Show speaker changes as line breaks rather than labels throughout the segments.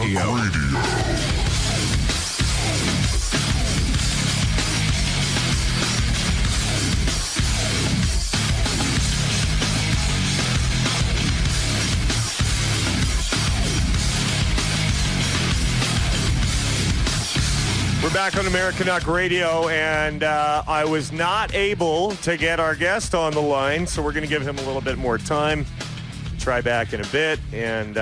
Radio.
We're back on Americanuck Radio, and I was not able to get our guest on the line, so we're going to give him a little bit more time. Try back in a bit. And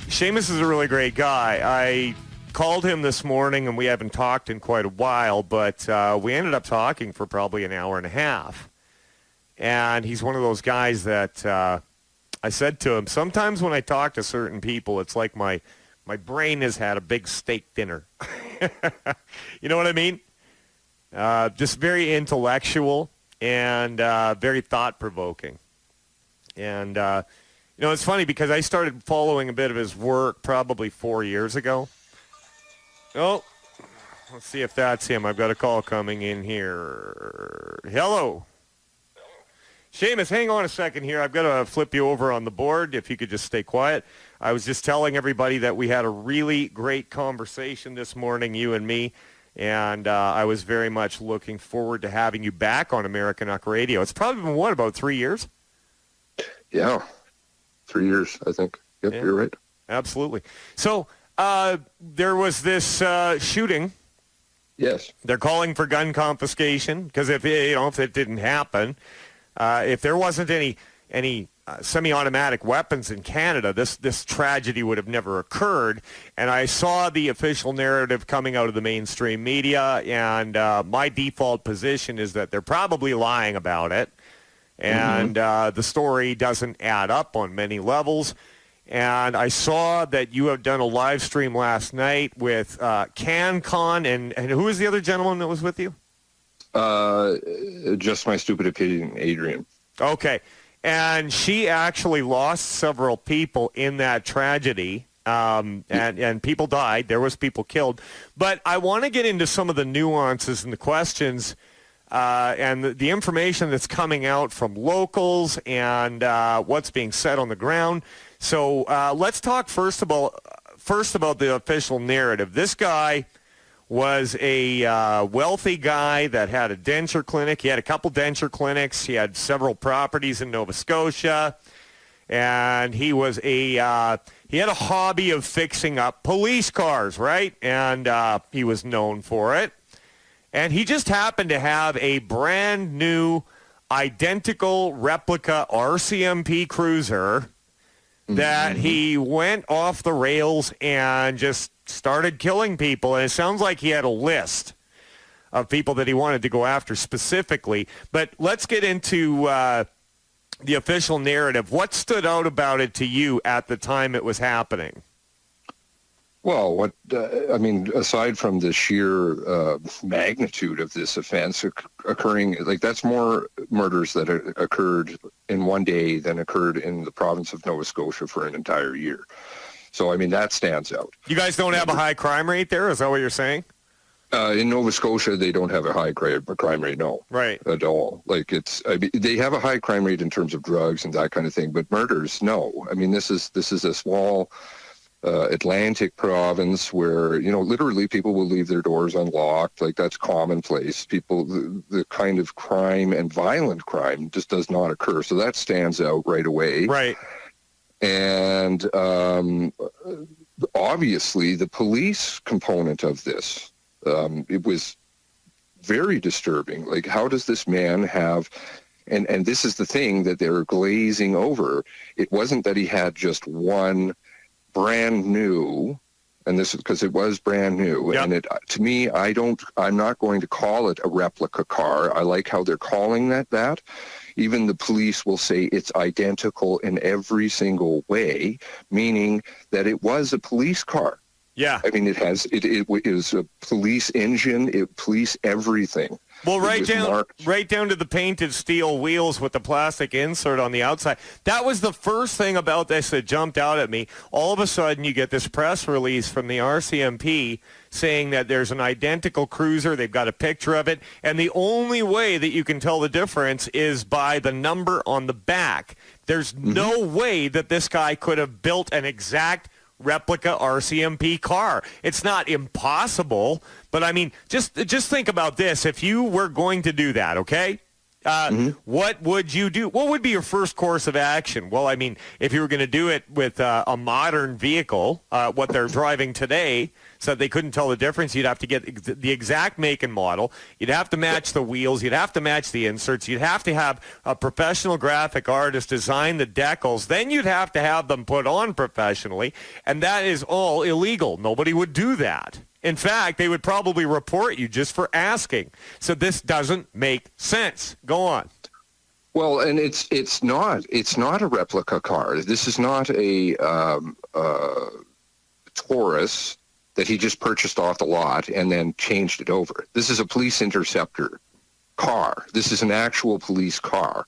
Seamus is a really great guy. I called him this morning, and we haven't talked in quite a while, but we ended up talking for probably an hour and a half. And he's one of those guys that I said to him, sometimes when I talk to certain people, it's like my brain has had a big steak dinner. You know what I mean? Just very intellectual and very thought-provoking. And, it's funny because I started following a bit of his work probably 4 years ago. Oh, let's see if that's him. I've got a call coming in here. Hello. Seamus, hang on a second here. I've got to flip you over on the board if you could just stay quiet. I was just telling everybody that we had a really great conversation this morning, you and me, and I was very much looking forward to having you back on Americanuck Radio. It's probably been, about 3 years?
Yeah, 3 years, I think. Yep, yeah. You're right.
Absolutely. So there was this shooting.
Yes.
They're calling for gun confiscation because if it didn't happen, if there wasn't any semi-automatic weapons in Canada, this tragedy would have never occurred. And I saw the official narrative coming out of the mainstream media, and my default position is that they're probably lying about it. And the story doesn't add up on many levels. And I saw that you have done a live stream last night with CanCon, and who was the other gentleman that was with you?
Just my stupid opinion, Adrian.
Okay. And she actually lost several people in that tragedy, and people died. There was people killed. But I want to get into some of the nuances and the questions and the information that's coming out from locals and what's being said on the ground. So let's talk first about the official narrative. This guy was a wealthy guy that had a denture clinic. He had a couple denture clinics. He had several properties in Nova Scotia. And he was he had a hobby of fixing up police cars, right? And he was known for it. And he just happened to have a brand new, identical replica RCMP cruiser that he went off the rails and just started killing people. And it sounds like he had a list of people that he wanted to go after specifically. But let's get into the official narrative. What stood out about it to you at the time it was happening?
Well, aside from the sheer magnitude of this offense occurring, that's more murders that occurred in one day than occurred in the province of Nova Scotia for an entire year. So, that stands out. You
guys don't have a high crime rate there? Is that what you're saying?
In Nova Scotia, they don't have a high crime rate, no.
Right.
At all. They have a high crime rate in terms of drugs and that kind of thing, but murders, no. This is a small Atlantic province where, literally people will leave their doors unlocked. That's commonplace. The kind of crime and violent crime just does not occur. So that stands out right away.
Right.
And obviously the police component of this, it was very disturbing. How does this man have, and this is the thing that they're glazing over. It wasn't that he had just one brand new, and this is because it was brand new. Yep. And to me, I'm not going to call it a replica car. I like how they're calling that. Even the police will say it's identical in every single way, meaning that it was a police car.
Yeah.
It is a police engine, police everything.
Well, right down to the painted steel wheels with the plastic insert on the outside. That was the first thing about this that jumped out at me. All of a sudden, you get this press release from the RCMP saying that there's an identical cruiser. They've got a picture of it. And the only way that you can tell the difference is by the number on the back. There's no way that this guy could have built an exact replica RCMP car. It's not impossible, but I mean, just think about this. If you were going to do that, okay? What would you do? What would be your first course of action? Well, I mean, if you were going to do it with a modern vehicle, what they're driving today, so they couldn't tell the difference, you'd have to get the exact make and model. You'd have to match the wheels. You'd have to match the inserts. You'd have to have a professional graphic artist design the decals. Then you'd have to have them put on professionally, and that is all illegal. Nobody would do that. In fact, they would probably report you just for asking. So this doesn't make sense. Go on.
Well, and it's not a replica car. This is not a Taurus that he just purchased off the lot and then changed it over. This is a police interceptor car. This is an actual police car.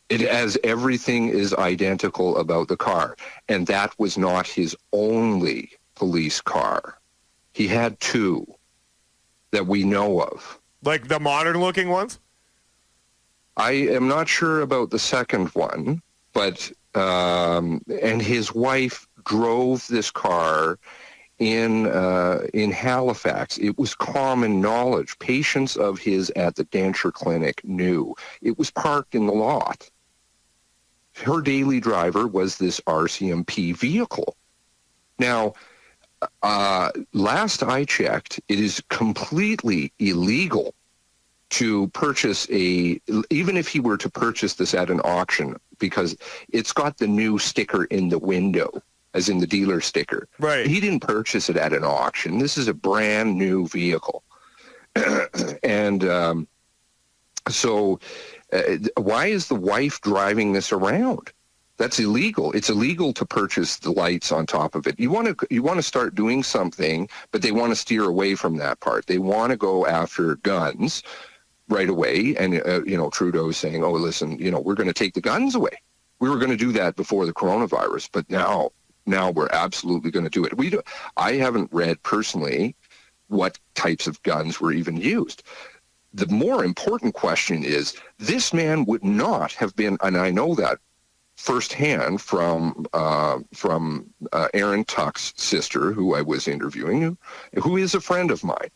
It has everything is identical about the car, and that was not his only police car. He had two that we know of.
Like the modern-looking ones?
I am not sure about the second one, but and his wife drove this car in Halifax. It was common knowledge. Patients of his at the denture clinic knew. It was parked in the lot. Her daily driver was this RCMP vehicle. Now, last I checked, it is completely illegal to purchase even if he were to purchase this at an auction, because it's got the new sticker in the window, as in the dealer sticker.
Right.
He didn't purchase it at an auction. This is a brand new vehicle. And so why is the wife driving this around? That's illegal. It's illegal to purchase the lights on top of it. You want to start doing something, but they want to steer away from that part. They want to go after guns right away. And, Trudeau's saying, oh, listen, we're going to take the guns away. We were going to do that before the coronavirus, but now we're absolutely going to do it. I haven't read personally what types of guns were even used. The more important question is, this man would not have been, and I know that firsthand from Aaron Tuck's sister, who I was interviewing, who is a friend of mine.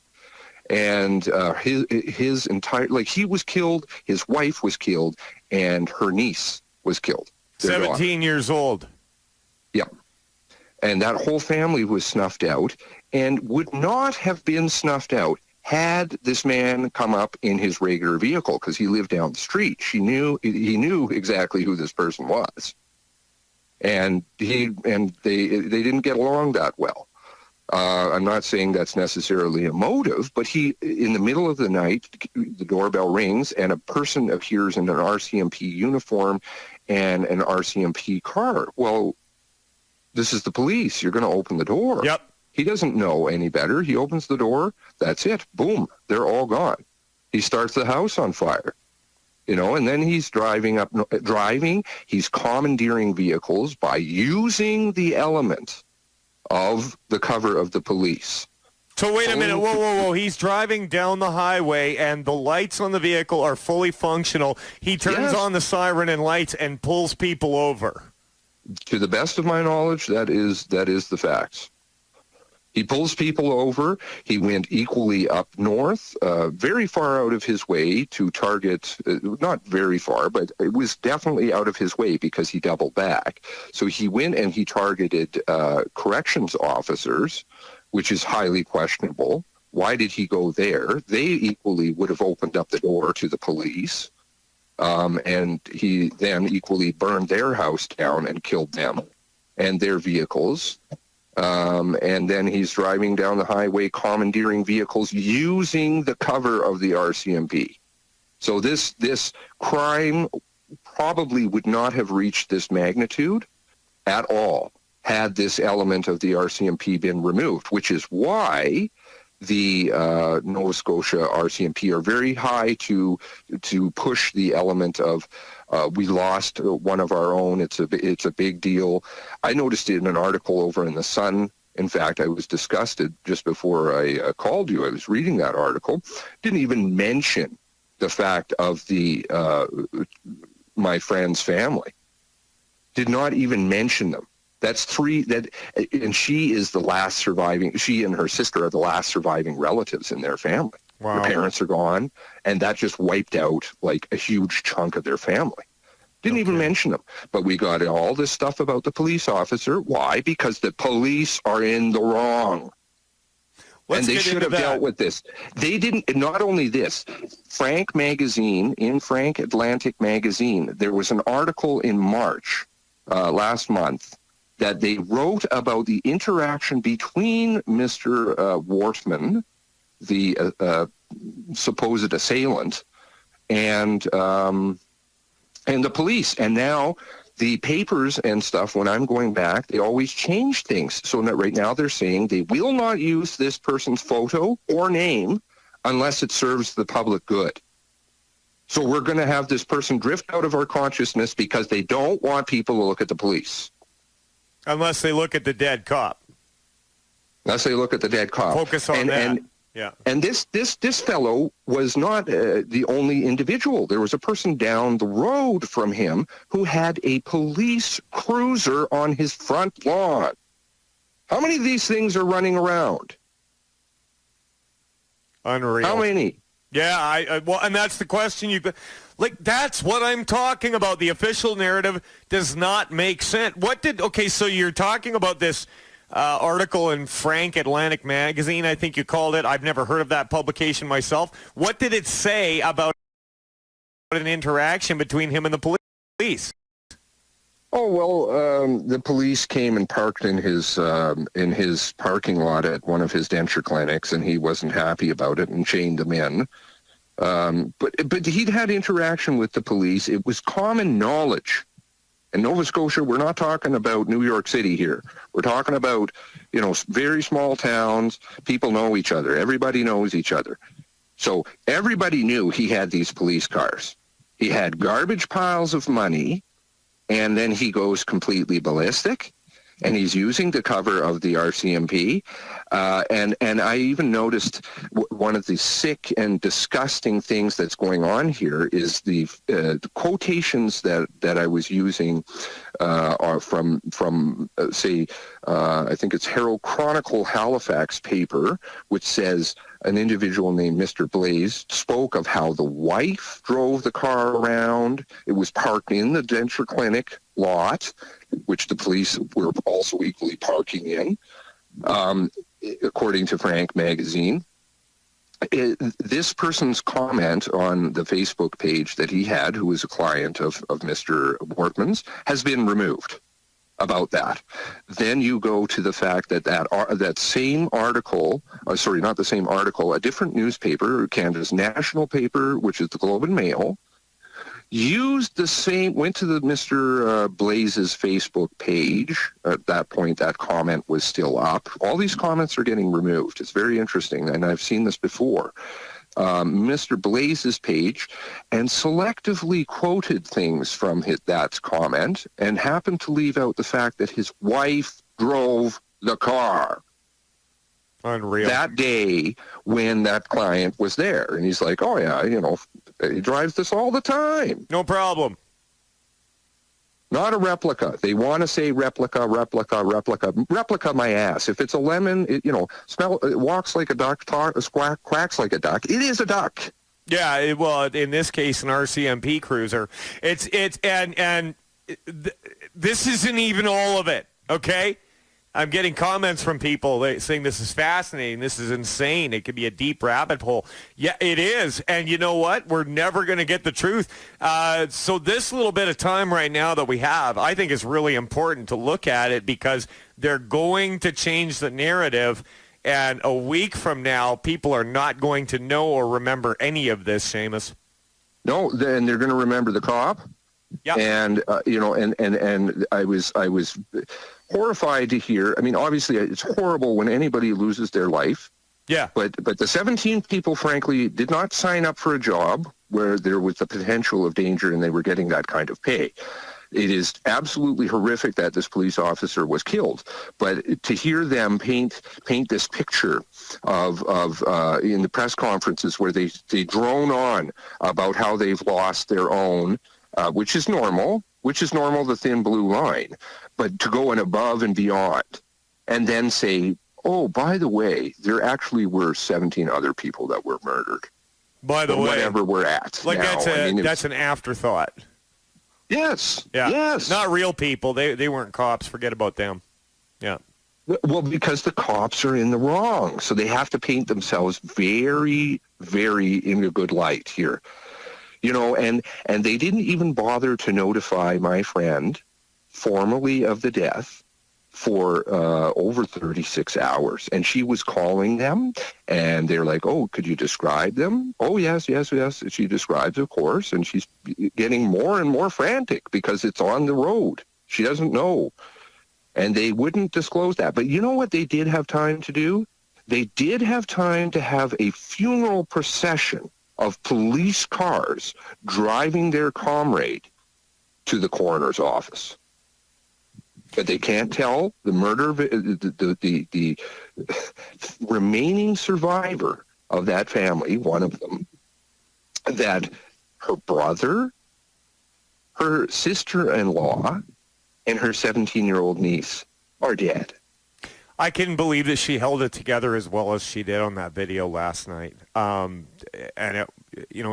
And his entire, he was killed, his wife was killed, and her niece was killed.
17 years old.
Yeah. And that whole family was snuffed out, and would not have been snuffed out had this man come up in his regular vehicle, because he lived down the street. He knew exactly who this person was, and they didn't get along that well. I'm not saying that's necessarily a motive, but in the middle of the night, the doorbell rings, and a person appears in an RCMP uniform and an RCMP car. Well, this is the police. You're going to open the door.
Yep.
He doesn't know any better. He opens the door. That's it. Boom. They're all gone. He starts the house on fire, and then he's driving. He's commandeering vehicles by using the element of the cover of the police.
So wait a minute. Whoa. He's driving down the highway and the lights on the vehicle are fully functional. He turns on the siren and lights and pulls people over.
To the best of my knowledge, that is the facts. He pulls people over. He went equally up north, very far out of his way to target, not very far, but it was definitely out of his way because he doubled back. So he went and he targeted corrections officers, which is highly questionable. Why did he go there? They equally would have opened up the door to the police. And he then equally burned their house down and killed them and their vehicles. And then he's driving down the highway, commandeering vehicles using the cover of the RCMP. So this crime probably would not have reached this magnitude at all had this element of the RCMP been removed, which is why the Nova Scotia RCMP are very high to push the element of we lost one of our own. It's a big deal. I noticed it in an article over in the Sun. In fact, I was disgusted just before I called you. I was reading that article. Didn't even mention the fact of my friend's family. Did not even mention them. That's three. And she is the last surviving. She and her sister are the last surviving relatives in their family.
Wow.
Their parents are gone, and that just wiped out like a huge chunk of their family. Didn't even mention them. But we got all this stuff about the police officer. Why? Because the police are in the wrong. And they should have dealt with this. They didn't. Not only this, Frank Magazine, in Frank Atlantic Magazine, there was an article in March last month that they wrote about the interaction between Mr. Wortman, the supposed assailant, and the police. And now the papers and stuff, when I'm going back, they always change things. So that right now they're saying they will not use this person's photo or name unless it serves the public good. So we're going to have this person drift out of our consciousness because they don't want people to look at the police.
Unless they look at the dead cop.
Unless they look at the dead cop.
Focus on that. Yeah.
And this fellow was not the only individual. There was a person down the road from him who had a police cruiser on his front lawn. How many of these things are running around?
Unreal.
How many?
Yeah, well, and that's the question. That's what I'm talking about. The official narrative does not make sense. So you're talking about this article in Frank Atlantic Magazine, I think you called it. I've never heard of that publication myself. What did it say about an interaction between him and the police?
Oh, well, the police came and parked in his parking lot at one of his denture clinics, and he wasn't happy about it and chained them in. But he'd had interaction with the police. It was common knowledge. In Nova Scotia, we're not talking about New York City here. We're talking about, very small towns. People know each other. Everybody knows each other. So everybody knew he had these police cars. He had garbage piles of money, and then he goes completely ballistic, and he's using the cover of the RCMP. And I even noticed one of the sick and disgusting things that's going on here is the quotations that I was using are from I think it's Herald Chronicle Halifax paper, which says an individual named Mr. Blaze spoke of how the wife drove the car around. It was parked in the denture clinic lot, which the police were also equally parking in, according to Frank Magazine. This person's comment on the Facebook page that he had, who was a client of Mr. Wortman's, has been removed about that. Then you go to the fact that same article, not the same article, a different newspaper, Canada's national paper, which is the Globe and Mail, went to the Mr. Blaze's Facebook page. At that point, that comment was still up. All these comments are getting removed. It's very interesting, and I've seen this before. Mr. Blaze's page, and selectively quoted things from that comment, and happened to leave out the fact that his wife drove the car.
Unreal.
That day when that client was there. And he's like, oh yeah, he drives this all the time.
No problem.
Not a replica. They want to say replica my ass. If it's a lemon, it walks like a duck, quacks like a duck. It is a duck.
Yeah, well, in this case, an RCMP cruiser. This isn't even all of it, okay? I'm getting comments from people saying this is fascinating, this is insane, it could be a deep rabbit hole. Yeah, it is, and you know what? We're never going to get the truth. So this little bit of time right now that we have, I think is really important to look at it because they're going to change the narrative, and a week from now, people are not going to know or remember any of this, Seamus.
No, then they're going to remember the cop.
Yeah.
And, and I was horrified to hear. I mean, obviously, it's horrible when anybody loses their life.
Yeah.
But the 17 people, frankly, did not sign up for a job where there was the potential of danger and they were getting that kind of pay. It is absolutely horrific that this police officer was killed. But to hear them paint this picture of in the press conferences where they drone on about how they've lost their own, which is normal, the thin blue line. but to go and above and beyond, and then say, oh, by the way, there actually were 17 other people that were murdered.
By the way,
whatever we're at
like
now.
That's an afterthought.
Yes.
Yeah.
Yes.
Not real people. They weren't cops. Forget about them. Yeah.
Well, because the cops are in the wrong, so they have to paint themselves very, very in a good light here. You know, and they didn't even bother to notify my friend formally of the death for over 36 hours. And she was calling them, and they're like, oh, could you describe them? Oh, yes. She describes, of course, and she's getting more and more frantic because it's on the road. She doesn't know. And they wouldn't disclose that. But you know what they did have time to do? They did have time to have a funeral procession of police cars driving their comrade to the coroner's office. But they can't tell the murder, the remaining survivor of that family, one of them, that her brother, her sister-in-law, and her 17-year-old niece are dead.
I couldn't believe that she held it together as well as she did on that video last night. And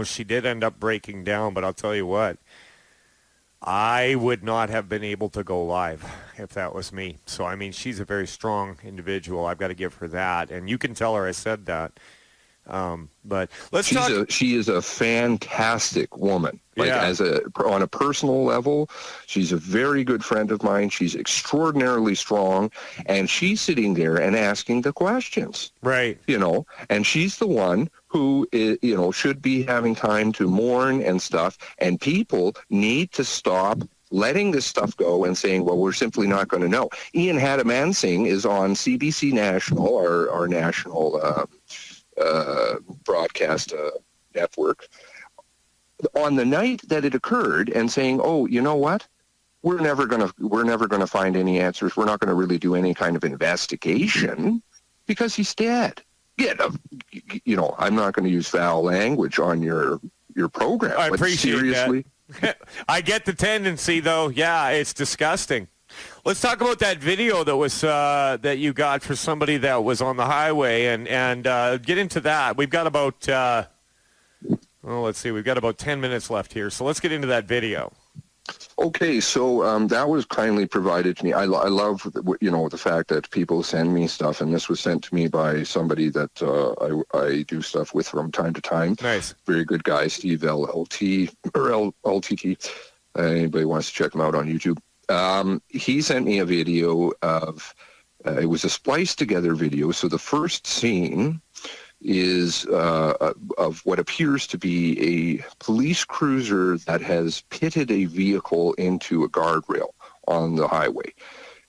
she did end up breaking down, but I'll tell you what, I would not have been able to go live if that was me. So, I mean, she's a very strong individual. I've got to give her that. And you can tell her I said that. But let's talk.
She is a fantastic woman. Like,
yeah.
On a personal level, she's a very good friend of mine. She's extraordinarily strong, and she's sitting there and asking the questions.
Right.
You know, and she's the one who, should be having time to mourn and stuff. And people need to stop letting this stuff go and saying, well, we're simply not going to know. Ian Hadamansing is on CBC National, our national broadcast network, on the night that it occurred, and saying, oh, you know what? We're never going to find any answers. We're not going to really do any kind of investigation because he's dead. Yeah, I'm not going to use foul language on your program.
I
but
appreciate
seriously,
that. I get the tendency, though. Yeah, it's disgusting. Let's talk about that video that was that you got for somebody that was on the highway, and get into that. We've got about let's see, we've got about 10 minutes left here, so let's get into that video.
Okay, so that was kindly provided to me. I love the fact that people send me stuff, and this was sent to me by somebody that I do stuff with from time to time.
Nice,
very good guy, Steve LLT or LTT. Anybody wants to check him out on YouTube? He sent me a video of, it was a spliced together video. So the first scene is of what appears to be a police cruiser that has pitted a vehicle into a guardrail on the highway.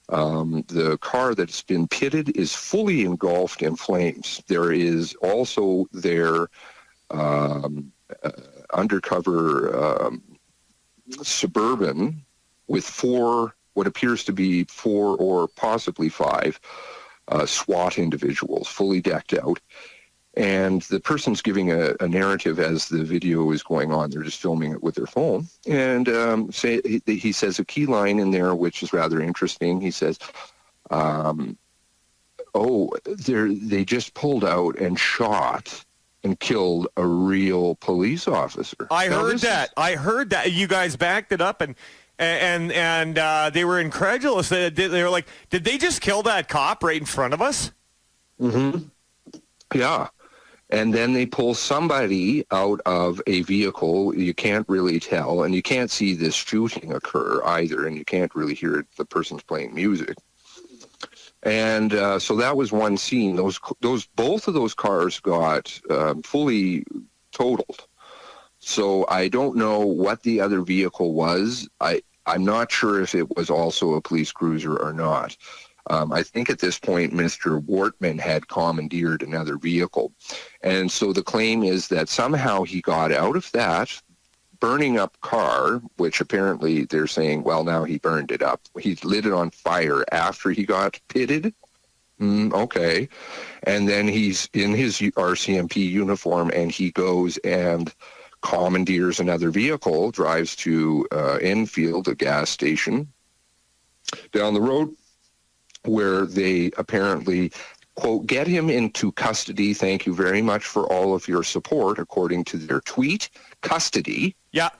The car that's been pitted is fully engulfed in flames. There is also their undercover Suburban with what appears to be 4 or possibly 5 SWAT individuals, fully decked out. And the person's giving a narrative as the video is going on. They're just filming it with their phone. And he says a key line in there, which is rather interesting. He says, they just pulled out and shot and killed a real police officer.
I heard that. You guys backed it up, and they were incredulous. They were like, did they just kill that cop right in front of us?
Mm-hmm. Yeah. And then they pull somebody out of a vehicle. You can't really tell, and you can't see this shooting occur either, and you can't really hear the person's playing music. And so that was one scene. Both of those cars got fully totaled. So I don't know what the other vehicle was. I'm not sure if it was also a police cruiser or not. I think at this point, Mr. Wortman had commandeered another vehicle. And so the claim is that somehow he got out of that burning up car, which apparently they're saying, well, now he burned it up. He lit it on fire after he got pitted. Okay. And then he's in his RCMP uniform, and he goes and commandeers another vehicle, drives to Enfield, a gas station, down the road, where they apparently, quote, get him into custody. Thank you very much for all of your support, according to their tweet. Custody.
Yeah.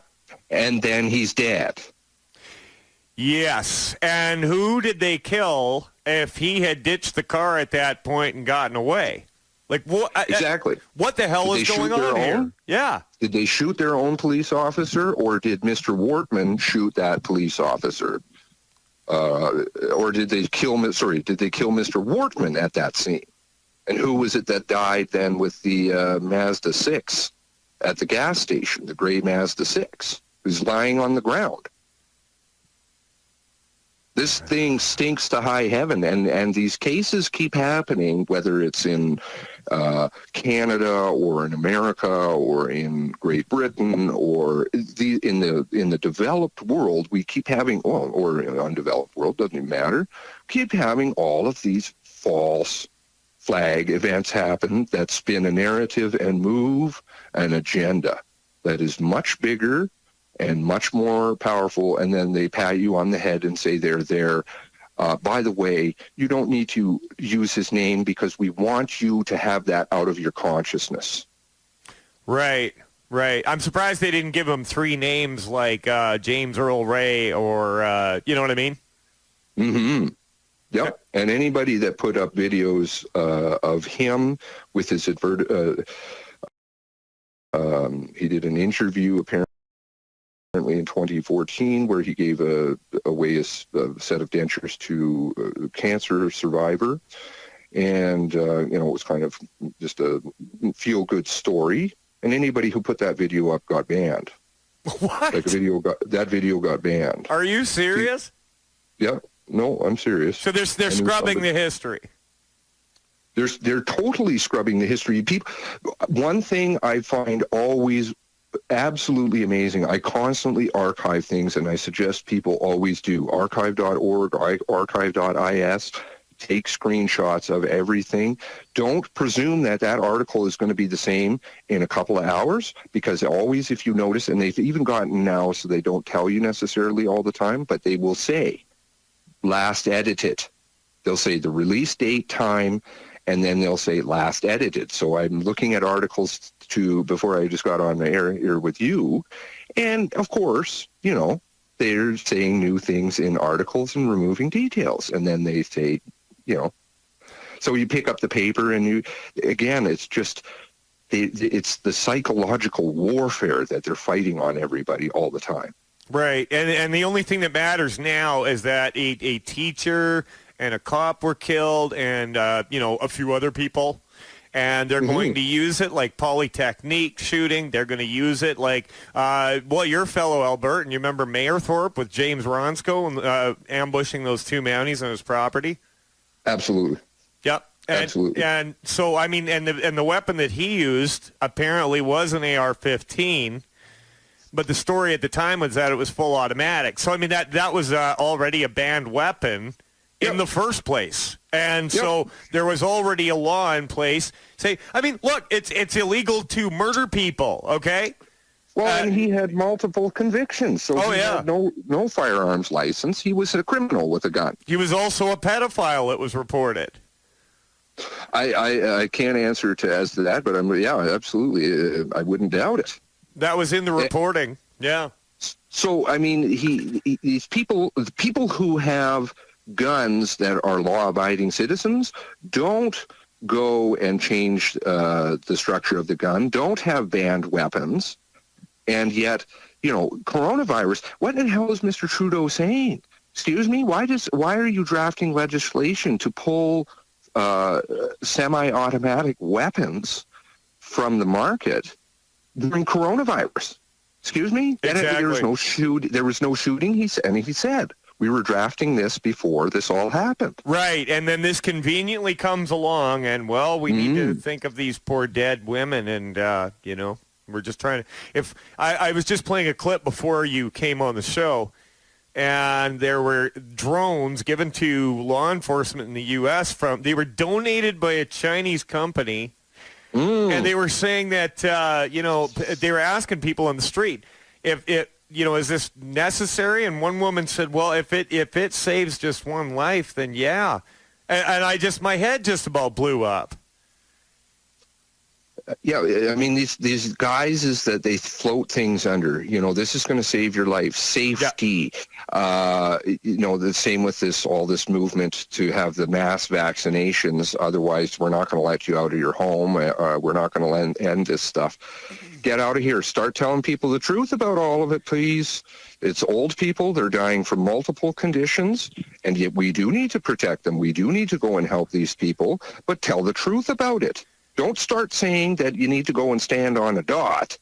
And then he's dead.
Yes. And who did they kill if he had ditched the car at that point and gotten away? Like, what?
Exactly.
What the hell is going on here? Yeah.
Did they shoot their own police officer, or did Mr. Wortman shoot that police officer? Or did they kill Mr. Wortman at that scene? And who was it that died then with the Mazda 6 at the gas station, the gray Mazda 6, who's lying on the ground? This thing stinks to high heaven, and these cases keep happening, whether it's in Canada or in America or in Great Britain or in the developed world. We keep having, or in the undeveloped world, doesn't even matter, keep having all of these false flag events happen that spin a narrative and move an agenda that is much bigger and much more powerful, and then they pat you on the head and say they're there. By the way, you don't need to use his name because we want you to have that out of your consciousness.
Right, right. I'm surprised they didn't give him three names like James Earl Ray or, you know what I mean?
Mm-hmm. Yep. And anybody that put up videos of him with his he did an interview apparently in 2014 where he gave away a set of dentures to a cancer survivor. And, it was kind of just a feel-good story. And anybody who put that video up got banned.
What?
Like that video got banned.
Are you serious?
Yeah. No, I'm serious.
So they're scrubbing the history.
They're totally scrubbing the history. People, one thing I find always absolutely amazing, I constantly archive things, and I suggest people always do. Archive.org, archive.is. Take screenshots of everything. Don't presume that article is going to be the same in a couple of hours, because always, if you notice, and they've even gotten now so they don't tell you necessarily all the time, but they will say, last edited. They'll say the release date, time, and then they'll say last edited. So I'm looking at articles before I just got on the air here with you, and of course, they're saying new things in articles and removing details, and then they say, so you pick up the paper and it's just, it's the psychological warfare that they're fighting on everybody all the time.
Right, and the only thing that matters now is that a teacher and a cop were killed, and a few other people, and they're going to use it like Polytechnique shooting. They're going to use it like your fellow Albertan. You remember Mayerthorpe with James Ronsko ambushing those two Mounties on his property?
Absolutely.
Yep.
Absolutely.
And so and the weapon that he used apparently was an AR-15. But the story at the time was that it was full automatic. So, that was already a banned weapon in the first place. And so there was already a law in place. Look, it's illegal to murder people, okay?
Well, and he had multiple convictions. So he had no firearms license. He was a criminal with a gun.
He was also a pedophile, it was reported.
I can't answer as to that, but absolutely. I wouldn't doubt it.
That was in the reporting, yeah.
So, these people who have guns that are law-abiding citizens don't go and change the structure of the gun, don't have banned weapons, and yet, coronavirus, what the hell is Mr. Trudeau saying? Excuse me, why are you drafting legislation to pull semi-automatic weapons from the market during coronavirus? Excuse me?
Exactly.
There was no shooting, he said. We were drafting this before this all happened.
Right, and then this conveniently comes along, and, we need to think of these poor dead women, and, we're just trying to... If I was just playing a clip before you came on the show, and there were drones given to law enforcement in the U.S. They were donated by a Chinese company. And they were saying that, they were asking people on the street, if is this necessary? And one woman said, well, if it saves just one life, then yeah. And my head just about blew up.
Yeah, I mean, these guys is that they float things under, this is going to save your life, safety. Yeah. The same with all this movement to have the mass vaccinations. Otherwise, we're not going to let you out of your home. We're not going to end this stuff. Get out of here. Start telling people the truth about all of it, please. It's old people. They're dying from multiple conditions, and yet we do need to protect them. We do need to go and help these people, but tell the truth about it. Don't start saying that you need to go and stand on a dot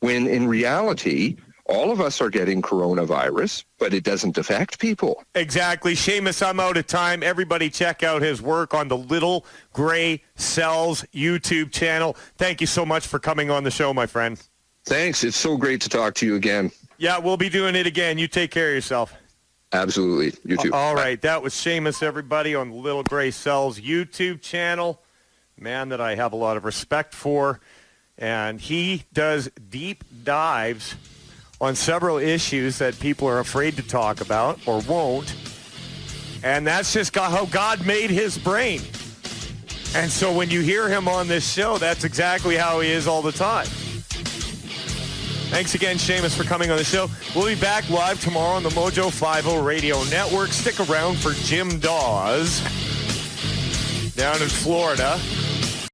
when in reality, all of us are getting coronavirus, but it doesn't affect people.
Exactly. Seamus, I'm out of time. Everybody check out his work on the Little Gray Cells YouTube channel. Thank you so much for coming on the show, my friend.
Thanks. It's so great to talk to you again.
Yeah, we'll be doing it again. You take care of yourself.
Absolutely. You too.
All right. That was Seamus, everybody, on the Little Gray Cells YouTube channel. Man that I have a lot of respect for, and he does deep dives on several issues that people are afraid to talk about or won't, and that's just how God made his brain. And so when you hear him on this show, that's exactly how he is all the time. Thanks again, Seamus, for coming on the show. We'll be back live tomorrow on the Mojo 50 Radio Network. Stick around for Jim Dawes down in Florida.